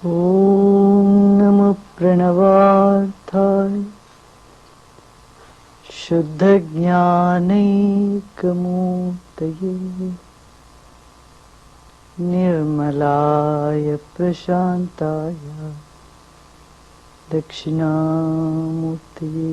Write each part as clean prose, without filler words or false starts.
ॐ नमः प्रणवार्थाय शुद्धज्ञानैकमूर्तये निर्मलाय प्रशान्ताय दक्षिणामूर्तये।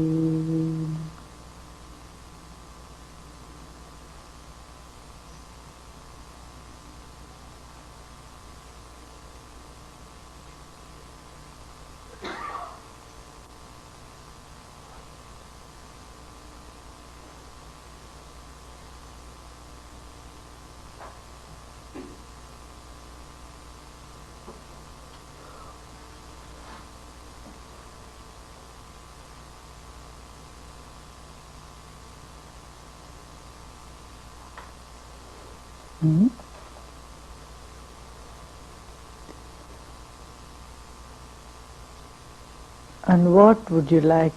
And what would you like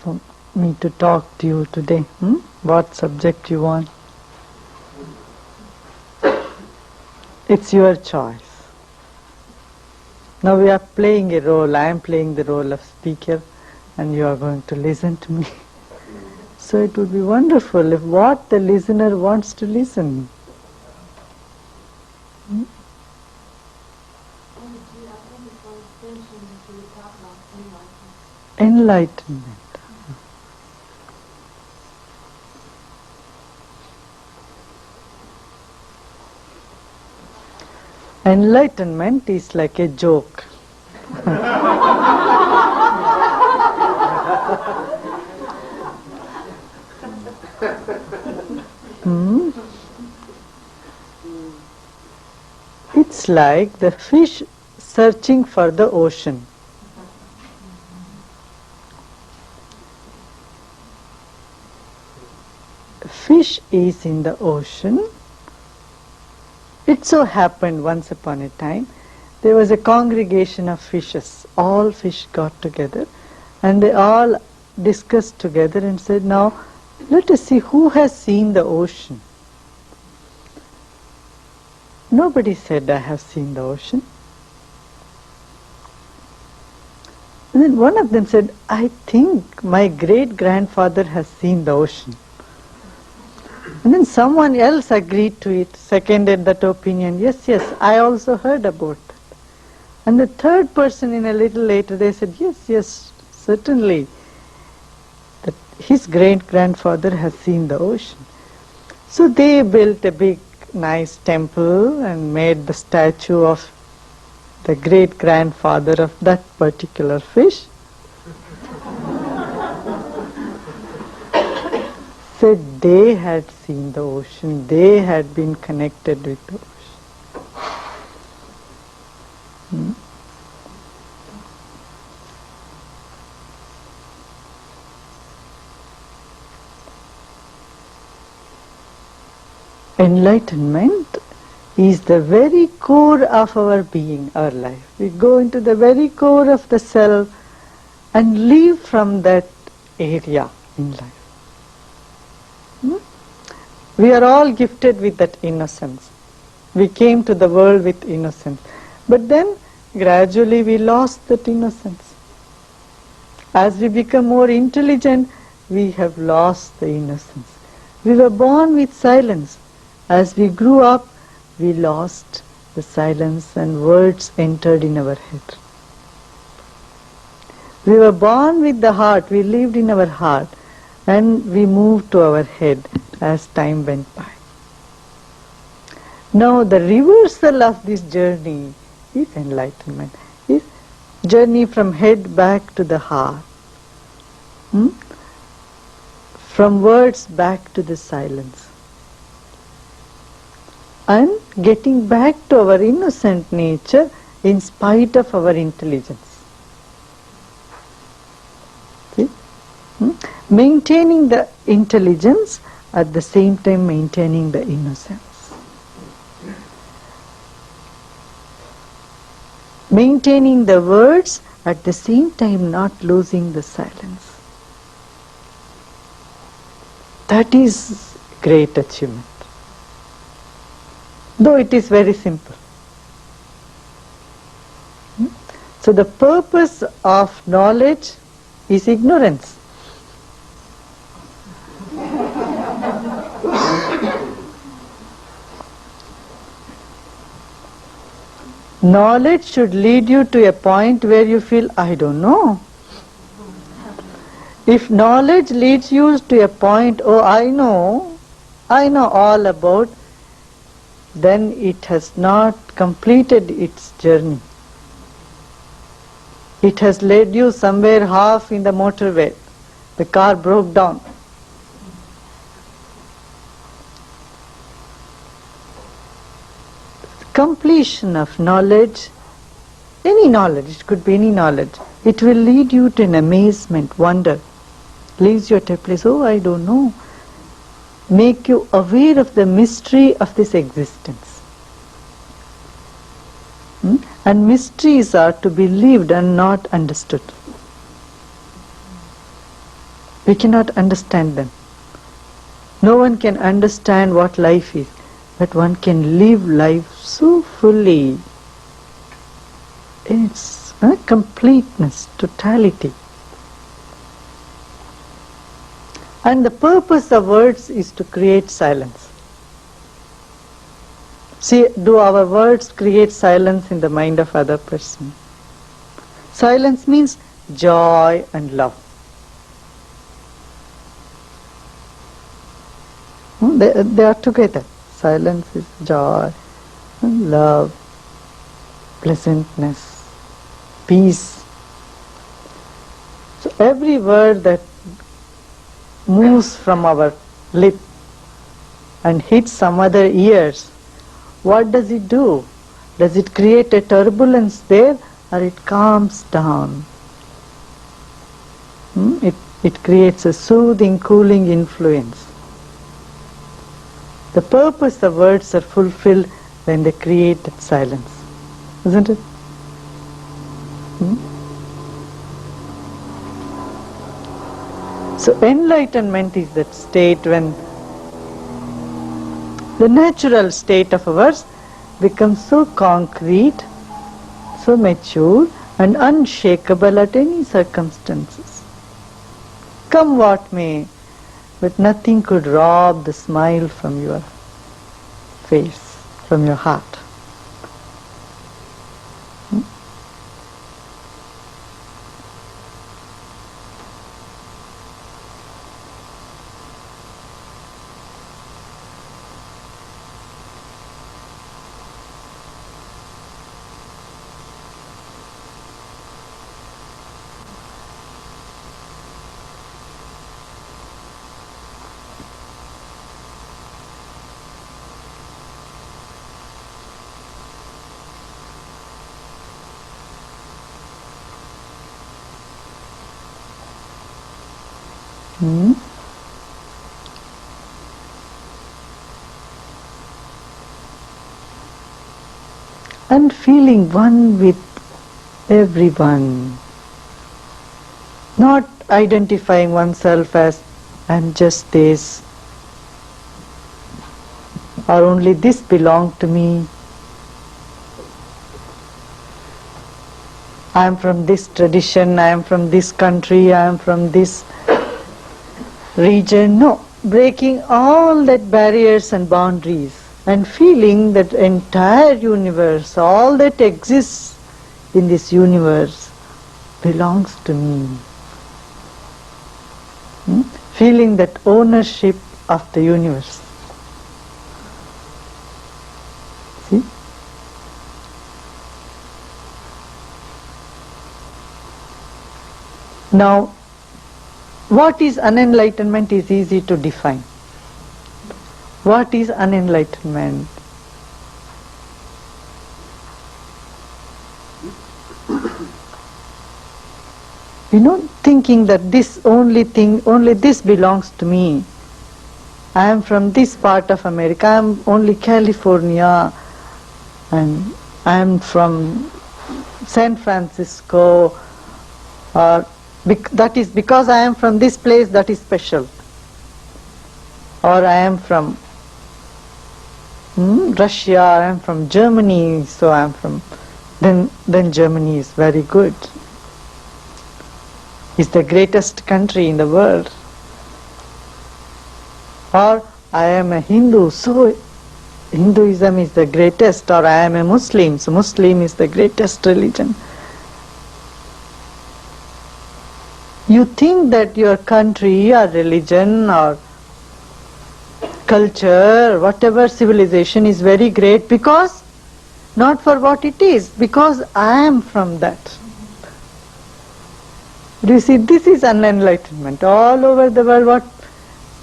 for me to talk to you today? What subject you want? It's your choice. Now we are playing a role. I am playing the role of speaker and you are going to listen to me. So it would be wonderful if what the listener wants to listen. Enlightenment. Enlightenment is like a joke. It's like the fish searching for the ocean. Fish is in the ocean. It so happened once upon a time there was a congregation of fishes. All fish got together and they all discussed together and said, now let us see who has seen the ocean. Nobody said, I have seen the ocean. And then one of them said, I think my great-grandfather has seen the ocean. And then someone else agreed to it, seconded that opinion. Yes, I also heard about that. And the third person in a little later, they said, yes, certainly, that his great-grandfather has seen the ocean. So they built a big, nice temple and made the statue of the great-grandfather of that particular fish. Said they had seen the ocean, they had been connected with the ocean. Enlightenment is the very core of our being, our life. We go into the very core of the self and live from that area in life. We are all gifted with that innocence. We came to the world with innocence. But then gradually we lost that innocence. As we become more intelligent, we have lost the innocence. We were born with silence. As we grew up, we lost the silence and words entered in our head. We were born with the heart, we lived in our heart, and we moved to our head as time went by. Now the reversal of this journey is enlightenment, is journey from head back to the heart, from words back to the silence, and getting back to our innocent nature in spite of our intelligence. See? Maintaining the intelligence at the same time maintaining the innocence. Maintaining the words at the same time not losing the silence. That is great achievement. Though it is very simple. So the purpose of knowledge is ignorance. Knowledge should lead you to a point where you feel, I don't know. If knowledge leads you to a point, oh, I know all about, then it has not completed its journey. It has led you somewhere half in the motorway. The car broke down. Completion of knowledge, any knowledge, it could be any knowledge, it will lead you to an amazement, wonder. Leaves you at a place, oh, I don't know. Make you aware of the mystery of this existence. And mysteries are to be lived and not understood. We cannot understand them. No one can understand what life is, but one can live life so fully in its completeness, totality. And the purpose of words is to create silence. See, do our words create silence in the mind of other person? Silence means joy and love. They are together. Silence is joy, love, pleasantness, peace. So every word that moves from our lip and hits some other ears, what does it do? Does it create a turbulence there, or it calms down? It creates a soothing, cooling influence. The purpose of words are fulfilled when they create that silence, isn't it? So enlightenment is that state when the natural state of ours becomes so concrete, so mature and unshakable at any circumstances. Come what may, but nothing could rob the smile from your face, from your heart. And feeling one with everyone, not identifying oneself as I'm just this, or only this belongs to me, I am from this tradition, I am from this country, I am from this region. No, breaking all that barriers and boundaries and feeling that entire universe, all that exists in this universe belongs to me. Feeling that ownership of the universe. See? Now, what is unenlightenment is easy to define. What is unenlightenment? Thinking that this only this belongs to me. I am from this part of America, I am only California, and I am from San Francisco, or that is because I am from this place, that is special. Or I am from Russia, I am from Germany, so I am from then Germany is very good. It's the greatest country in the world. Or I am a Hindu, so Hinduism is the greatest. Or I am a Muslim, so Muslim is the greatest religion. You think that your country or religion or culture, whatever civilization is very great because, not for what it is, because I am from that. Do you see, this is unenlightenment. All over the world what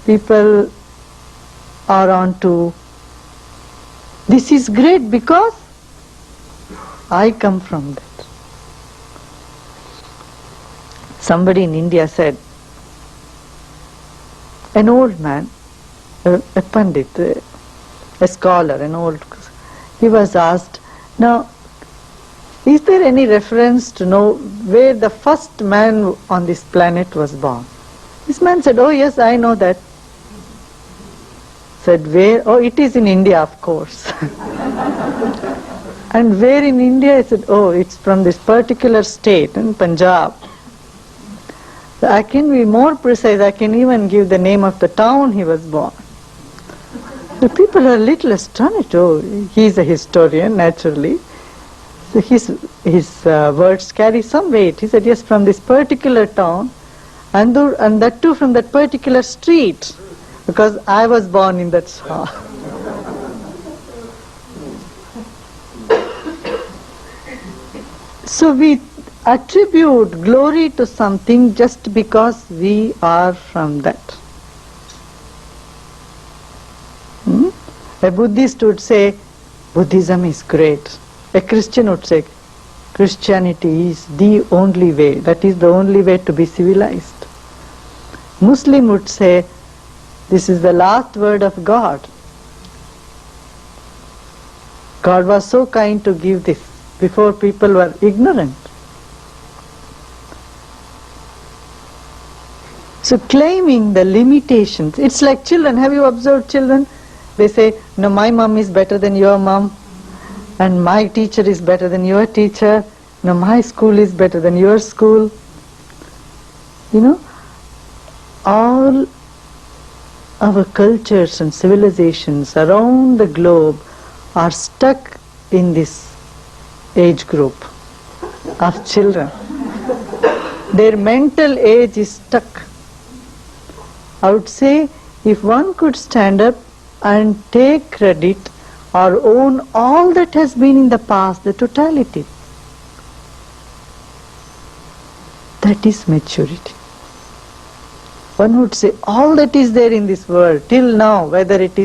people are on to, this is great because I come from that. Somebody in India said, an old man, a pandit, a scholar, he was asked, now, is there any reference to know where the first man on this planet was born? This man said, oh yes, I know that. Said, where? Oh, it is in India, of course. And where in India? I said, oh, it's from this particular state in Punjab. I can be more precise, I can even give the name of the town he was born. The people are a little astonished. Oh, he's a historian, naturally. So his words carry some weight. He said, yes, from this particular town, and that too from that particular street, because I was born in that spot. So we attribute glory to something just because we are from that. A Buddhist would say, Buddhism is great. A Christian would say, Christianity is the only way, that is the only way to be civilized. Muslim would say, this is the last word of God. God was so kind to give this before people were ignorant. So claiming the limitations, it's like children. Have you observed children? They say, no, my mom is better than your mom, and my teacher is better than your teacher, no, my school is better than your school. You know, all our cultures and civilizations around the globe are stuck in this age group of children. Their mental age is stuck. I would say, if one could stand up and take credit or own all that has been in the past, the totality, that is maturity. One would say, all that is there in this world till now, whether it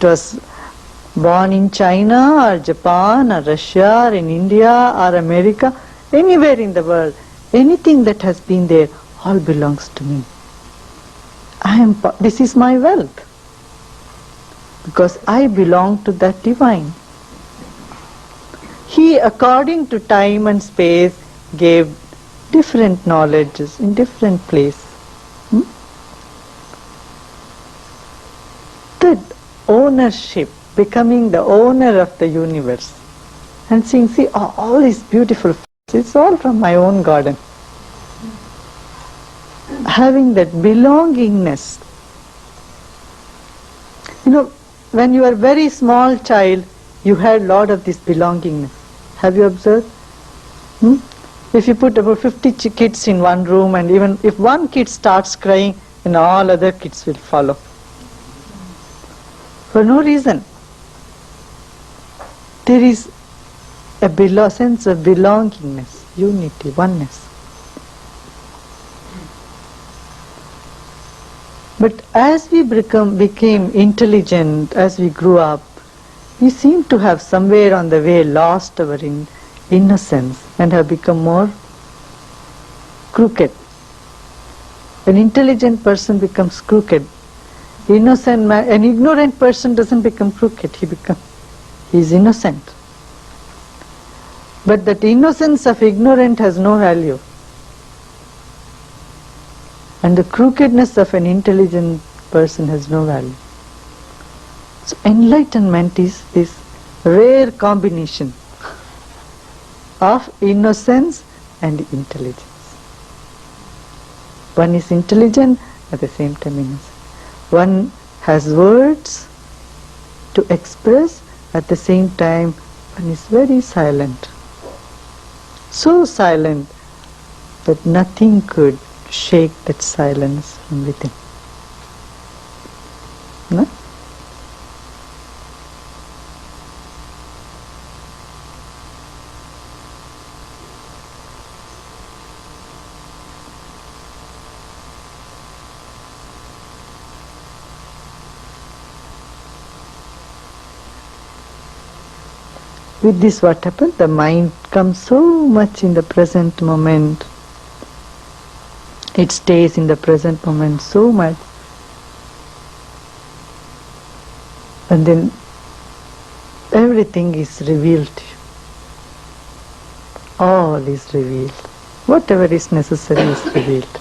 was born in China or Japan or Russia or in India or America, anywhere in the world, anything that has been there, all belongs to me. This is my wealth, because I belong to that divine. He, according to time and space, gave different knowledges in different places. The ownership, becoming the owner of the universe, and seeing, see, all these beautiful flowers, it's all from my own garden. Having that belongingness. You know, when you are a very small child, you had a lot of this belongingness. Have you observed? If you put about 50 kids in one room, and even if one kid starts crying, then all other kids will follow. For no reason. There is a sense of belongingness, unity, oneness. But as we became intelligent, as we grew up, we seem to have somewhere on the way lost our innocence and have become more crooked. An intelligent person becomes crooked. An ignorant person doesn't become crooked, he is innocent. But that innocence of ignorant has no value. And the crookedness of an intelligent person has no value. So enlightenment is this rare combination of innocence and intelligence. One is intelligent, at the same time innocent. One has words to express, at the same time one is very silent. So silent that nothing could shake that silence from within. No? With this what happens? The mind comes so much in the present moment. It stays in the present moment so much. And then everything is revealed to you. All is revealed. Whatever is necessary is revealed.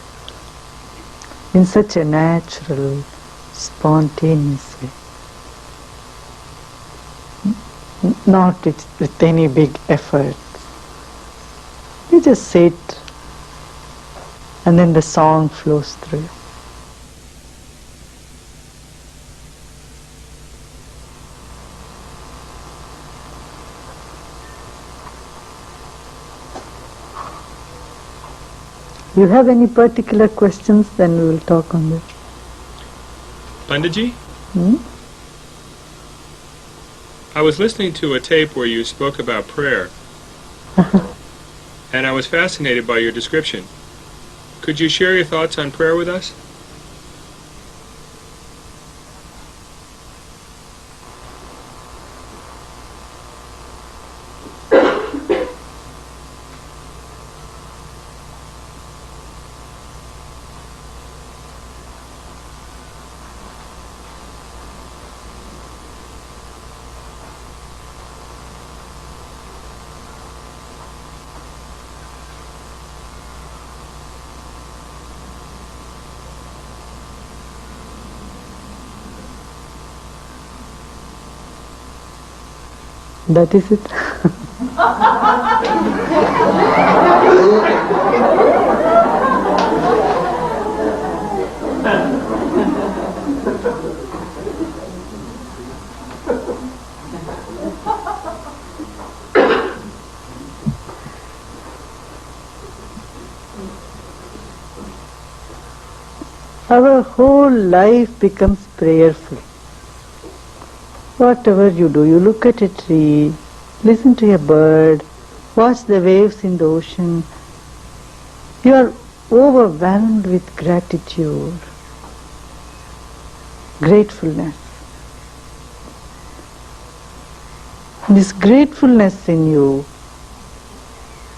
In such a natural, spontaneous way. Not with any big effort. You just sit and then the song flows through you. You have any particular questions, then we will talk on that. Panditji? I was listening to a tape where you spoke about prayer, and I was fascinated by your description. Could you share your thoughts on prayer with us? That is it. Our whole life becomes prayerful. Whatever you do, you look at a tree, listen to a bird, watch the waves in the ocean, you are overwhelmed with gratitude, gratefulness. This gratefulness in you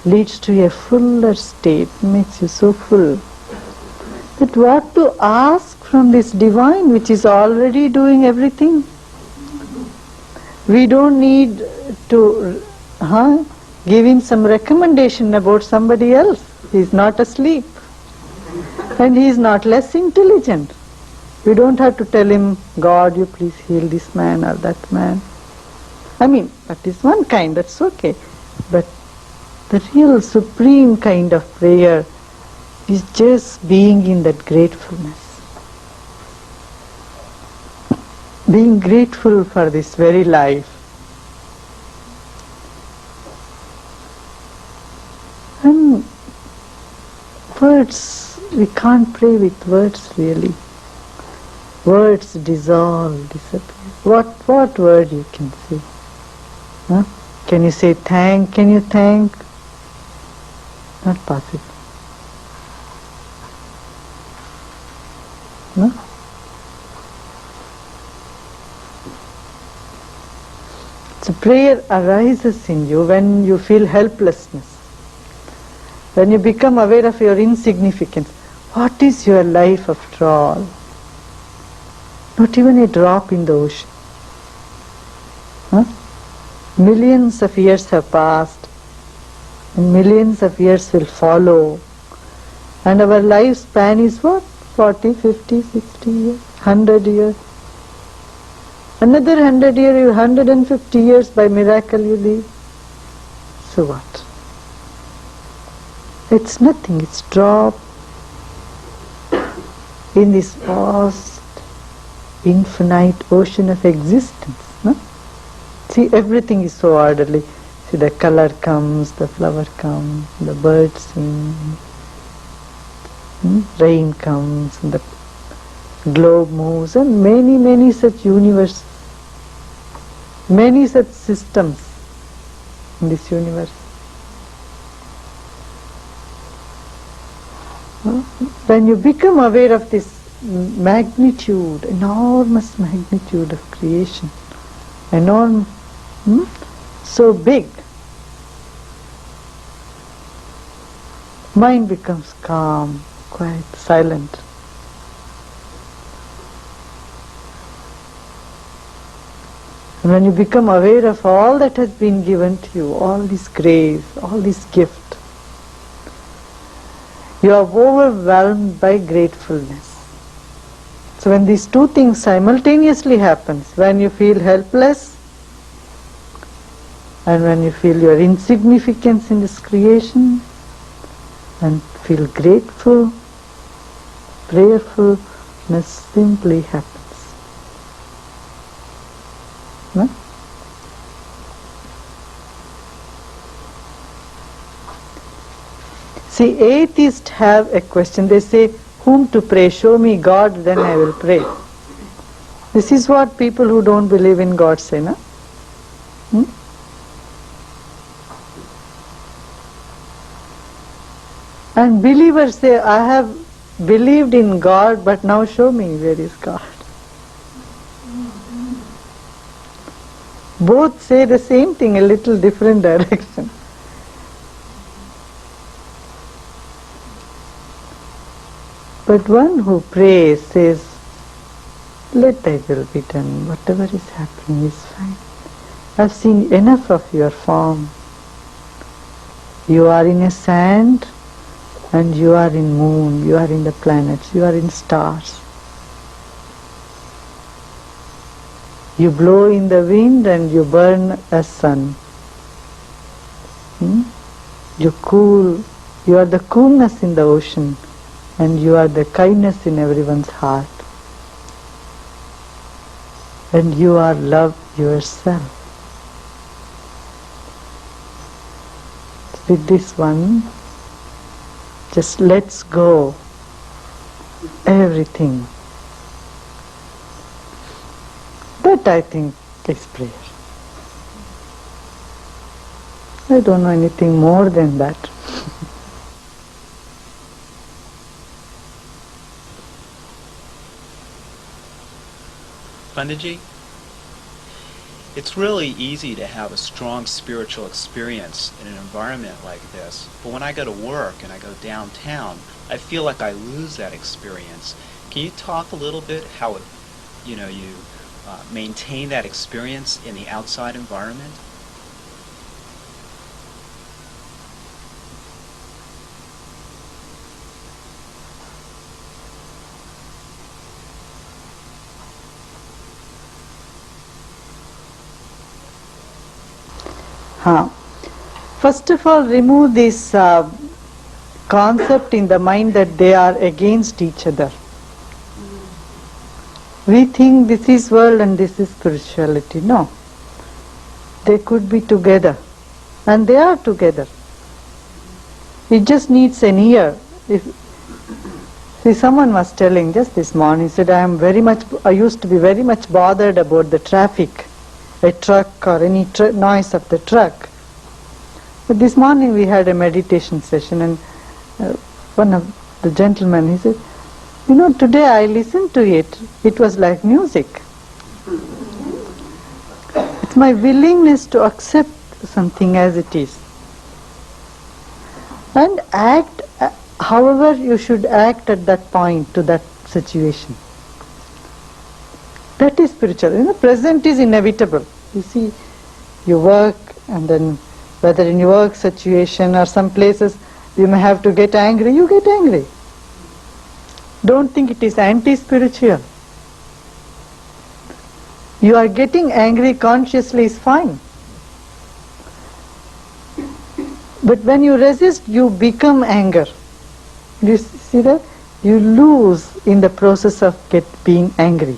leads to a fuller state, makes you so full that what to ask from this divine which is already doing everything. We don't need to give him some recommendation about somebody else. He is not asleep. And he is not less intelligent. We don't have to tell him, God, you please heal this man or that man. I mean, that is one kind, that's okay. But the real supreme kind of prayer is just being in that gratefulness. Being grateful for this very life. And words, we can't pray with words really. Words dissolve, disappear. What word you can say? Huh? Can you say thank? Can you thank? Not possible. No? So prayer arises in you when you feel helplessness. When you become aware of your insignificance. What is your life after all? Not even a drop in the ocean. Huh? Millions of years have passed, and millions of years will follow. And our lifespan is what? 40, 50, 60 years, 100 years. Another 100 years, 150 years by miracle you live. So what? It's nothing, it's drop in this vast, infinite ocean of existence. No? See, everything is so orderly. See, the color comes, the flower comes, the birds sing, rain comes, and the globe moves, and many, many such universes, many such systems in this universe. When you become aware of this magnitude, enormous magnitude of creation, enormous, so big, mind becomes calm, quiet, silent. And when you become aware of all that has been given to you, all this grace, all this gift, you are overwhelmed by gratefulness. So when these two things simultaneously happens, when you feel helpless and when you feel your insignificance in this creation and feel grateful, prayerfulness simply happens. No? See, atheists have a question. They say, whom to pray? Show me God, then I will pray. This is what people who don't believe in God say, no? And believers say, I have believed in God, but now show me where is God. Both say the same thing, a little different direction. But one who prays says, let thy will be done, whatever is happening is fine. I've seen enough of your form. You are in a sand and you are in moon, you are in the planets, you are in stars. You blow in the wind and you burn as sun. You cool, you are the coolness in the ocean and you are the kindness in everyone's heart. And you are love yourself. With this one, just let's go everything. That I think is prayer. I don't know anything more than that. Panditji, it's really easy to have a strong spiritual experience in an environment like this, but when I go to work and I go downtown, I feel like I lose that experience. Can you talk a little bit how you maintain that experience in the outside environment? First of all, remove this concept in the mind that they are against each other. We think this is world and this is spirituality. No. They could be together. And they are together. It just needs an ear. See, someone was telling just this morning, he said, I used to be very much bothered about the traffic, a truck or any noise of the truck. But this morning we had a meditation session and one of the gentlemen, he said, today I listened to it. It was like music. It's my willingness to accept something as it is. And act however you should act at that point to that situation. That is spiritual. Present is inevitable. You see, you work and then whether in your work situation or some places you may have to get angry, you get angry. Don't think it is anti-spiritual. You are getting angry consciously is fine. But when you resist, you become anger. Do you see that? You lose in the process of being angry.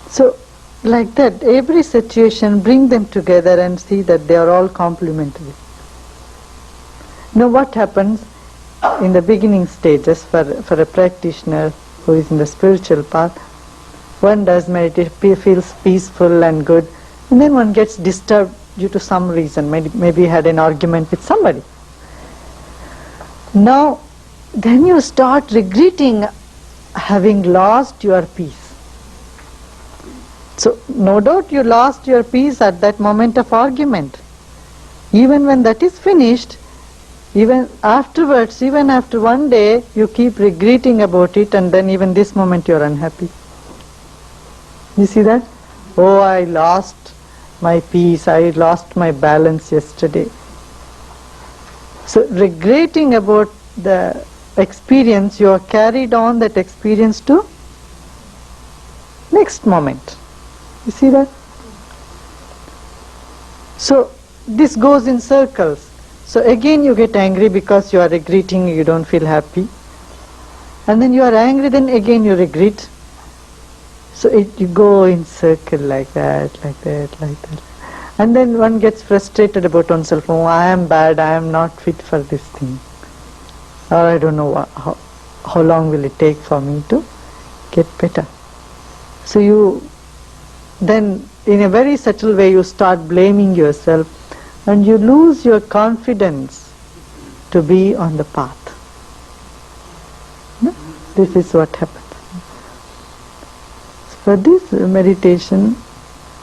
So, like that, every situation, bring them together and see that they are all complementary. Now what happens in the beginning stages for a practitioner who is in the spiritual path? One does meditation, feels peaceful and good, and then one gets disturbed due to some reason, maybe had an argument with somebody. Now, then you start regretting having lost your peace. So, no doubt you lost your peace at that moment of argument. Even when that is finished, even afterwards, even after one day, you keep regretting about it, and then even this moment you are unhappy. You see that? Oh, I lost my peace, I lost my balance yesterday. So regretting about the experience, you are carried on that experience to next moment. You see that? So this goes in circles. So again you get angry because you are regretting, you don't feel happy. And then you are angry, then again you regret. So you go in circle like that, like that, like that. And then one gets frustrated about oneself. Oh, I am bad, I am not fit for this thing. Or I don't know how long will it take for me to get better. So you then in a very subtle way you start blaming yourself and you lose your confidence to be on the path. No? This is what happens. For this meditation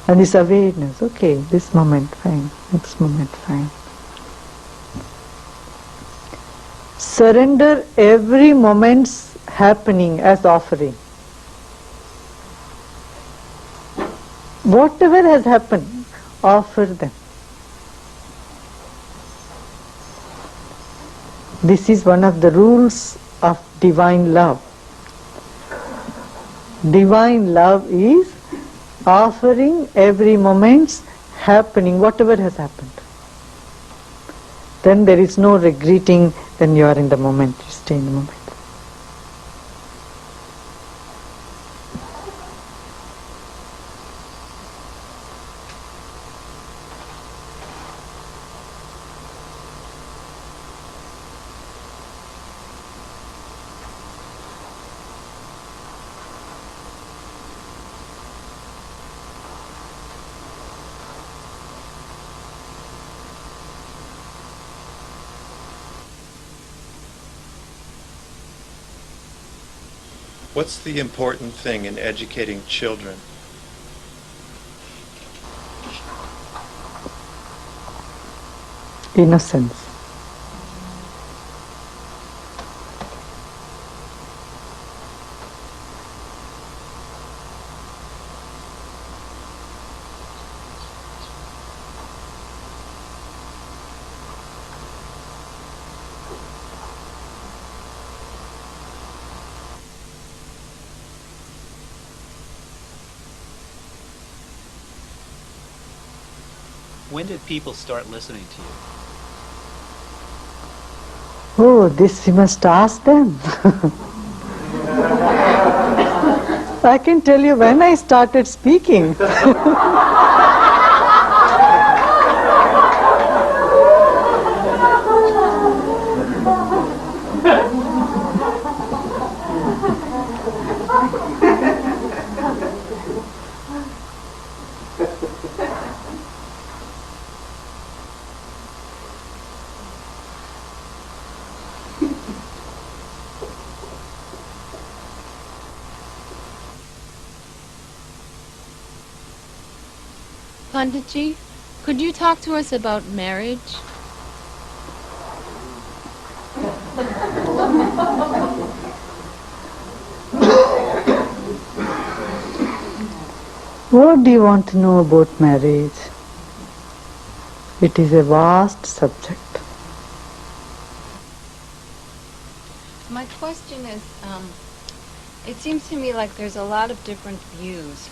and this awareness, okay, this moment fine, next moment fine. Surrender every moment's happening as offering. Whatever has happened, offer them. This is one of the rules of divine love. Divine love is offering every moment's happening, whatever has happened. Then there is no regretting, then you are in the moment, you stay in the moment. What's the important thing in educating children? Innocence. When did people start listening to you? Oh, this you must ask them. I can tell you when I started speaking. Panditji, could you talk to us about marriage? What do you want to know about marriage? It is a vast subject. My question is, it seems to me like there's a lot of different views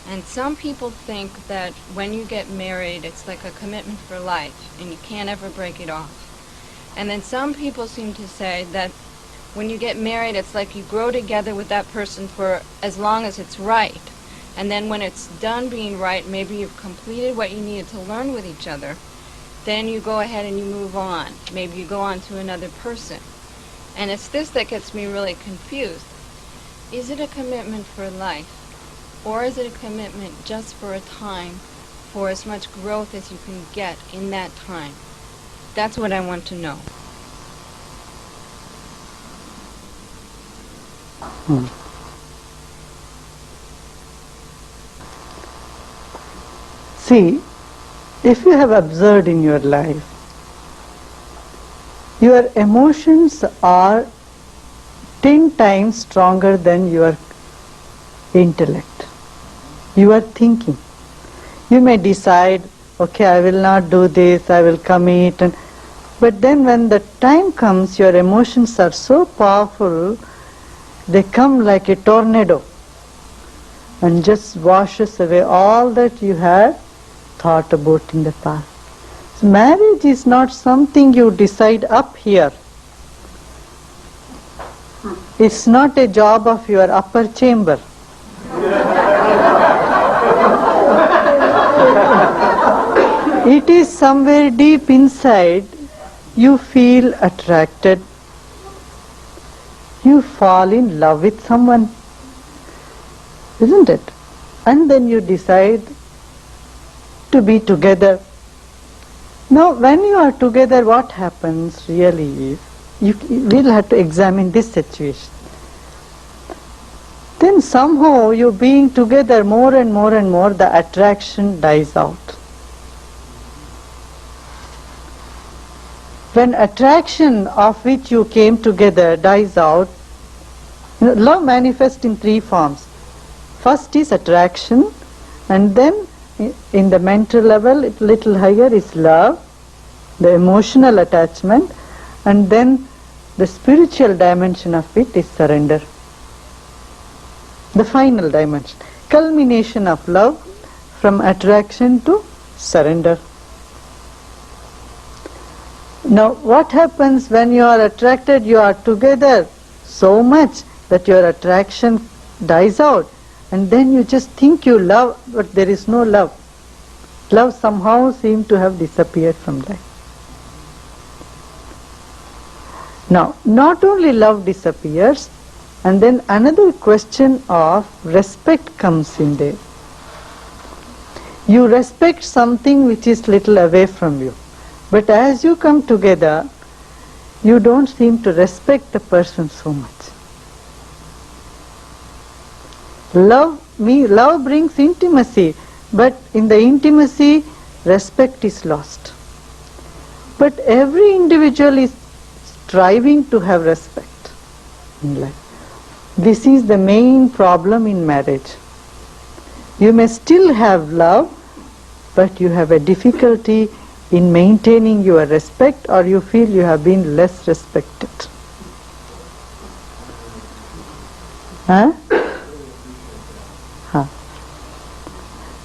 And some people think that when you get married, it's like a commitment for life, and you can't ever break it off. And then some people seem to say that when you get married, it's like you grow together with that person for as long as it's right. And then when it's done being right, maybe you've completed what you needed to learn with each other, then you go ahead and you move on. Maybe you go on to another person. And it's this that gets me really confused. Is it a commitment for life? Or is it a commitment just for a time, for as much growth as you can get in that time? That's what I want to know. See, if you have observed in your life, your emotions are 10 times stronger than your intellect. You are thinking. You may decide, okay, I will not do this, I will commit, but then when the time comes, your emotions are so powerful, they come like a tornado and just washes away all that you had thought about in the past. So marriage is not something you decide up here. It's not a job of your upper chamber. It is somewhere deep inside. You feel attracted. You fall in love with someone, isn't it? And then you decide to be together. Now, when you are together, what happens really is, you will have to examine this situation. Then somehow you being together more and more and more, the attraction dies out. When attraction of which you came together dies out, love manifests in 3 forms. First is attraction, and then in the mental level, a little higher is love, the emotional attachment, and then the spiritual dimension of it is surrender. The final dimension, culmination of love from attraction to surrender. Now, what happens when you are attracted? You are together so much that your attraction dies out, and then you just think you love, but there is no love. Love somehow seems to have disappeared from life. Now, not only love disappears, and then another question of respect comes in there. You respect something which is little away from you. But as you come together, you don't seem to respect the person so much. Love brings intimacy, but in the intimacy, respect is lost. But every individual is striving to have respect in life. This is the main problem in marriage. You may still have love, but you have a difficulty in maintaining your respect, or you feel you have been less respected. Huh? Huh.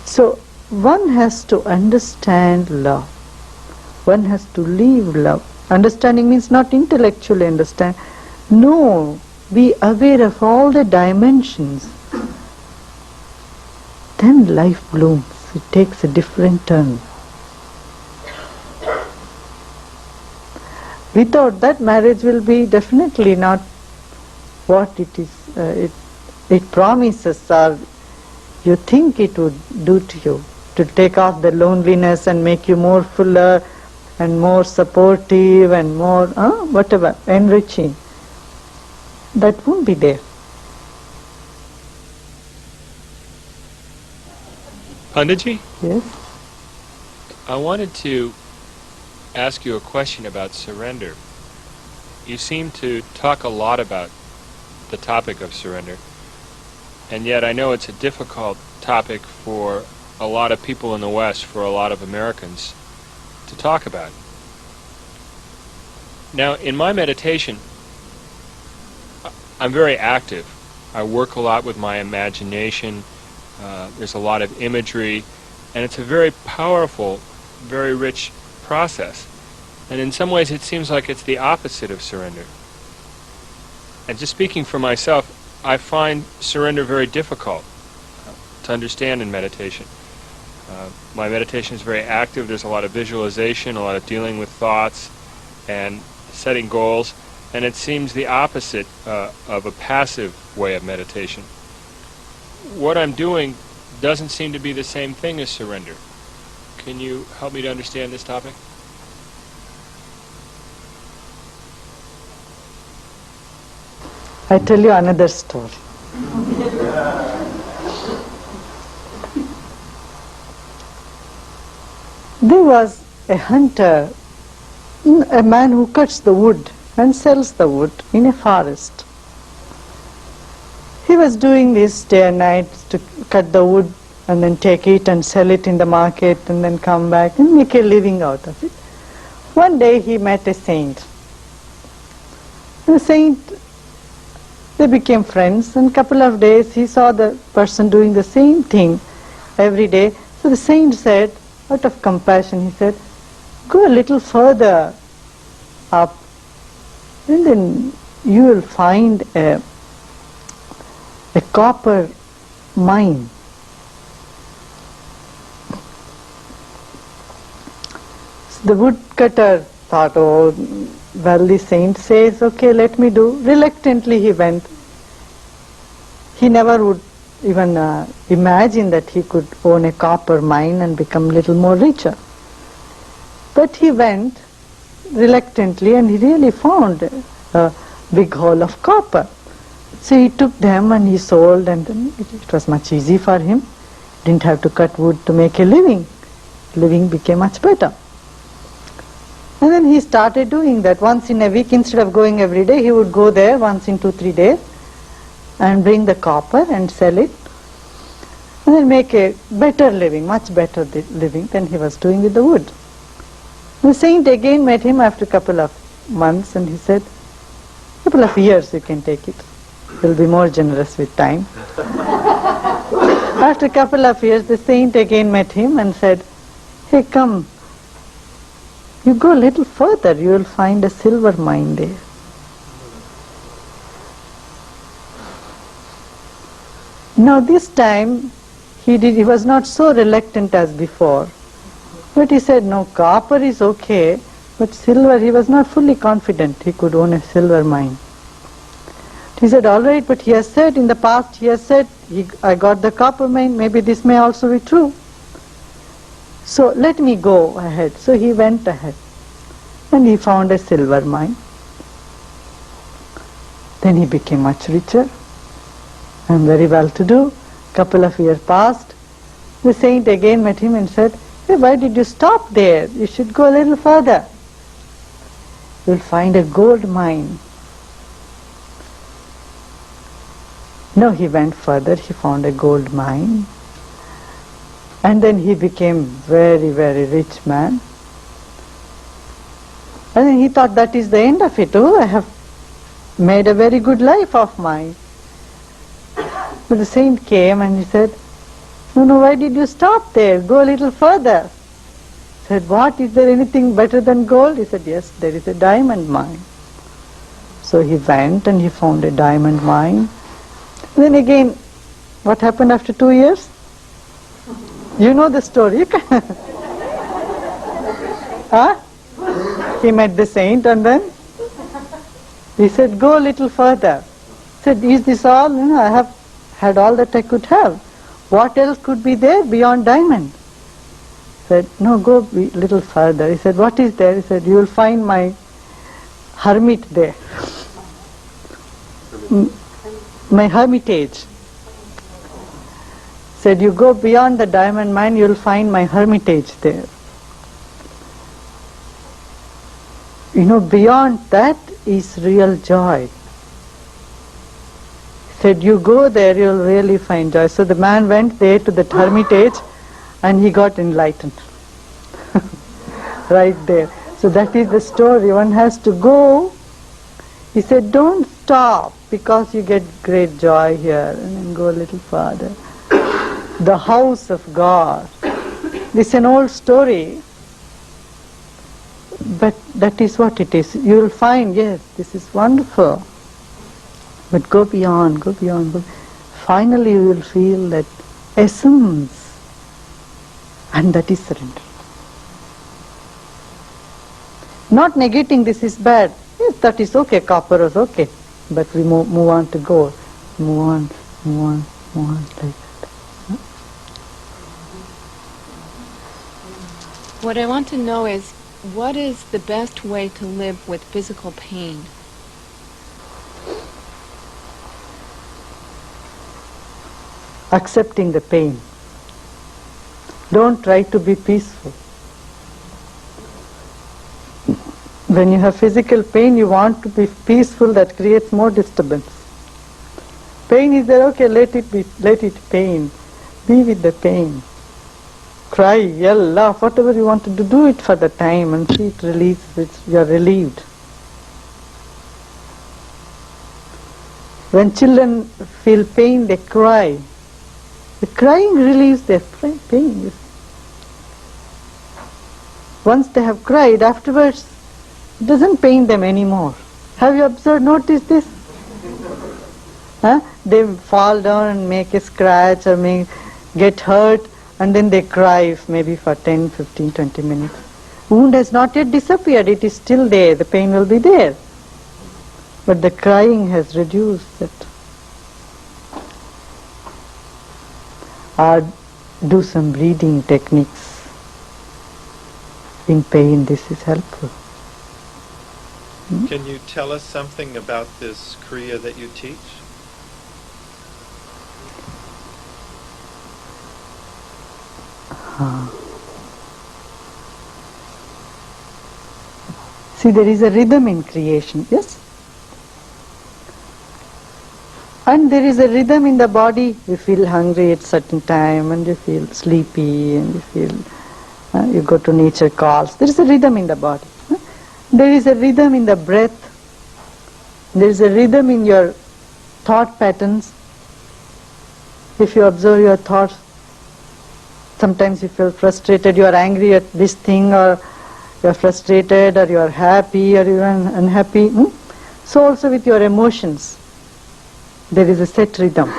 So one has to understand love. One has to live love. Understanding means not intellectually understand. No, be aware of all the dimensions. Then life blooms. It takes a different turn. Without that, marriage will be definitely not what it is. It promises, or you think it would do to you, to take off the loneliness and make you more fuller and more supportive and more whatever, enriching. That won't be there. Panditji? Yes? I wanted to ask you a question about surrender. You seem to talk a lot about the topic of surrender, and yet I know it's a difficult topic for a lot of people in the West, for a lot of Americans, to talk about. Now, in my meditation, I'm very active. I work a lot with my imagination. There's a lot of imagery, and it's a very powerful, very rich process. And in some ways it seems like it's the opposite of surrender. And just speaking for myself, I find surrender very difficult to understand in meditation. My meditation is very active. There's a lot of visualization, a lot of dealing with thoughts and setting goals, and it seems the opposite of a passive way of meditation. What I'm doing doesn't seem to be the same thing as surrender. Can you help me to understand this topic? I tell you another story. There was a hunter, a man who cuts the wood and sells the wood in a forest. He was doing this day and night to cut the wood and then take it and sell it in the market and then come back and make a living out of it. One day he met a saint. The saint, they became friends, and a couple of days he saw the person doing the same thing every day. So the saint said, out of compassion, he said, go a little further up and then you will find a copper mine. So the woodcutter thought, oh, well, the saint says, okay, let me do. Reluctantly he went. He never would even imagine that he could own a copper mine and become a little more richer. But he went reluctantly and he really found a big hole of copper. So he took them and he sold, and then it was much easy for him. Didn't have to cut wood to make a living. Living became much better. And then he started doing that once in a week. Instead of going every day, he would go there once in 2-3 days and bring the copper and sell it, and then make a better living, much better living than he was doing with the wood. The saint again met him after a couple of months, and he said, a couple of years you can take it. You'll be more generous with time. After a couple of years, the saint again met him and said, hey, come, you go a little further, you will find a silver mine there. Now this time, he was not so reluctant as before. But he said, no, copper is okay, but silver, he was not fully confident he could own a silver mine. He said, all right, but he has said in the past, he has said, I got the copper mine, maybe this may also be true. So let me go ahead. So he went ahead and he found a silver mine. Then he became much richer and very well to do. Couple of years passed. The saint again met him and said, hey, why did you stop there? You should go a little further. You'll find a gold mine. No, he went further, he found a gold mine. And then he became very, very rich man. And then he thought that is the end of it. Oh, I have made a very good life of mine. But the saint came and he said, no, why did you stop there? Go a little further. He said, what, is there anything better than gold? He said, yes, there is a diamond mine. So he went and he found a diamond mine. Then again, what happened after 2 years? You know the story. Huh? He met the saint and then he said, go a little further. He said, is this all? No, I have had all that I could have. What else could be there beyond diamond? He said, no, go a little further. He said, what is there? He said, you will find my hermit there. My hermitage. Said, you go beyond the diamond mine, you will find my hermitage there. You know, beyond that is real joy. Said, you go there, you will really find joy. So the man went there to the hermitage and he got enlightened. Right there. So that is the story. One has to go. He said, don't stop because you get great joy here, and then go a little farther. the house of God. This is an old story, but that is what it is. You will find, yes, this is wonderful. But go beyond, go beyond. Finally you will feel that essence, and that is surrender. Not negating this is bad. Yes, that is okay, copper is okay. But we move on to gold. Move on, move on, move on, like that. What I want to know is, what is the best way to live with physical pain? Accepting the pain. Don't try to be peaceful. When you have physical pain, you want to be peaceful, that creates more disturbance. Pain is there, okay, let it be, let it pain. Be with the pain. Cry, yell, laugh, whatever you want to do it for the time and see it release, you are relieved. When children feel pain, they cry. The crying relieves their pain. Once they have cried, afterwards, it doesn't pain them anymore. Have you observed, noticed this? They fall down and make a scratch or get hurt, and then they cry maybe for 10, 15, 20 minutes. Wound has not yet disappeared, it is still there, the pain will be there. But the crying has reduced it. Or do some breathing techniques. In pain, this is helpful. Can you tell us something about this Kriya that you teach? See, there is a rhythm in creation, yes? And there is a rhythm in the body. You feel hungry at certain time, and you feel sleepy, and you feel, you go to nature calls. There is a rhythm in the body. There is a rhythm in the breath. There is a rhythm in your thought patterns. If you observe your thoughts, sometimes you feel frustrated, you are angry at this thing, or you are frustrated, or you are happy, or you are unhappy. So also with your emotions, there is a set rhythm.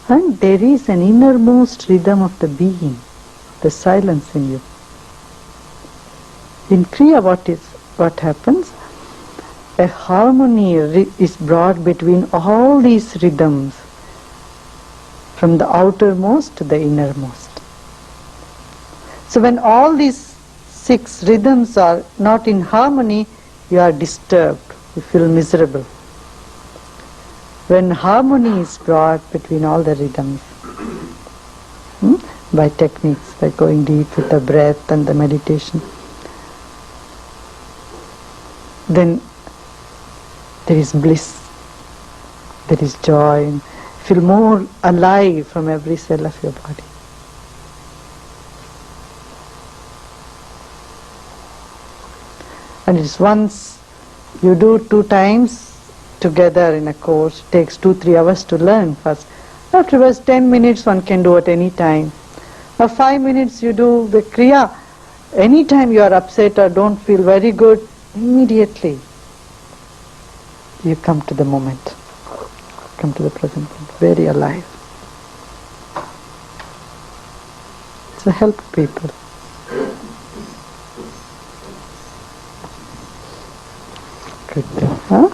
And there is an innermost rhythm of the being, the silence in you. In Kriya, what happens? A harmony is brought between all these rhythms, from the outermost to the innermost. So when all these 6 rhythms are not in harmony, you are disturbed, you feel miserable. When harmony is brought between all the rhythms, by techniques, by going deep with the breath and the meditation, then there is bliss, there is joy, and feel more alive from every cell of your body. And it's once you do 2 times together in a course, it takes 2-3 hours to learn first. Afterwards 10 minutes one can do at any time. Or 5 minutes you do the Kriya. Anytime you are upset or don't feel very good, immediately you come to the moment, come to the present moment, very alive. So help people. Good. Huh?